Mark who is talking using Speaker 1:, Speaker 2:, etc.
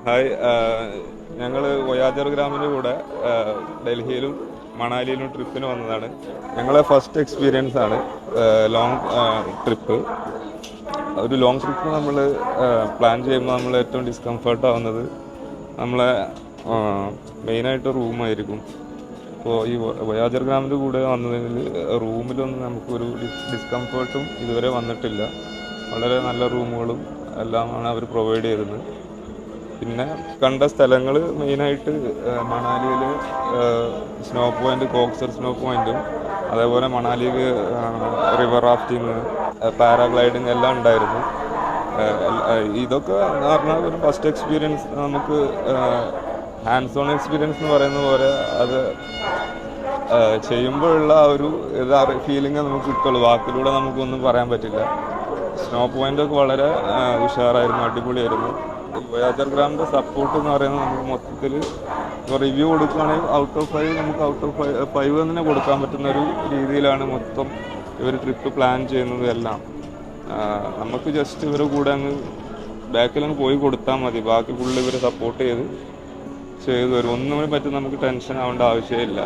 Speaker 1: Hi, ഞങ്ങൾ വോയാജർ ഗ്രാമിൻ്റെ കൂടെ ഡൽഹിയിലും മണാലിയിലും ട്രിപ്പിന് വന്നതാണ്. ഞങ്ങളെ ഫസ്റ്റ് എക്സ്പീരിയൻസ് ആണ് ലോങ് ട്രിപ്പ്. ഒരു ലോങ് ട്രിപ്പ് നമ്മൾ പ്ലാൻ ചെയ്യുമ്പോൾ നമ്മൾ ഏറ്റവും ഡിസ്കംഫർട്ട് ആവുന്നത് നമ്മളെ മെയിനായിട്ട് റൂമായിരിക്കും. അപ്പോൾ ഈ വോയാജർ ഗ്രാമിൻ്റെ കൂടെ വന്നതിൽ റൂമിലൊന്നും നമുക്കൊരു ഡിസ്കംഫർട്ടും ഇതുവരെ വന്നിട്ടില്ല. വളരെ നല്ല റൂമുകളും എല്ലാമാണ് അവർ പ്രൊവൈഡ് ചെയ്തത്. പിന്നെ കണ്ട സ്ഥലങ്ങൾ മെയിനായിട്ട് മണാലിയിൽ സ്നോ പോയിൻ്റ്, കോക്സർ സ്നോ പോയിൻറ്റും, അതേപോലെ മണാലിയിൽ റിവർ റാഫ്റ്റിങ്, പാരാഗ്ലൈഡിങ് എല്ലാം ഉണ്ടായിരുന്നു. ഇതൊക്കെ എന്ന് പറഞ്ഞാൽ ഒരു ഫസ്റ്റ് എക്സ്പീരിയൻസ്, നമുക്ക് ഹാൻഡ്സ് ഓൺ എക്സ്പീരിയൻസ് എന്ന് പറയുന്ന പോലെ അത് ചെയ്യുമ്പോഴുള്ള ആ ഒരു ഫീലിംഗ് നമുക്ക് കിട്ടുള്ളൂ. വാക്കിലൂടെ നമുക്കൊന്നും പറയാൻ പറ്റില്ല. സ്നോ പോയിൻ്റൊക്കെ വളരെ ഉഷാറായിരുന്നു, അടിപൊളിയായിരുന്നു. വോയാജർ ഗ്രാമിൻ്റെ സപ്പോർട്ട് എന്ന് പറയുന്നത് നമുക്ക് മൊത്തത്തിൽ റിവ്യൂ കൊടുക്കുകയാണെങ്കിൽ ഔട്ട് ഓഫ് 5 നമുക്ക് ഔട്ട് ഓഫ് 5 തന്നെ കൊടുക്കാൻ പറ്റുന്ന ഒരു രീതിയിലാണ് മൊത്തം ഇവർ ട്രിപ്പ് പ്ലാൻ ചെയ്യുന്നത് എല്ലാം. നമുക്ക് ജസ്റ്റ് ഇവരുടെ കൂടെ അങ്ങ് ബാക്കിലങ്ങ് പോയി കൊടുത്താൽ മതി. ബാക്കി ഫുള്ള് ഇവർ സപ്പോർട്ട് ചെയ്ത് തരും. ഒന്നിനെ പറ്റി നമുക്ക് ടെൻഷൻ ആവേണ്ട ആവശ്യമില്ല.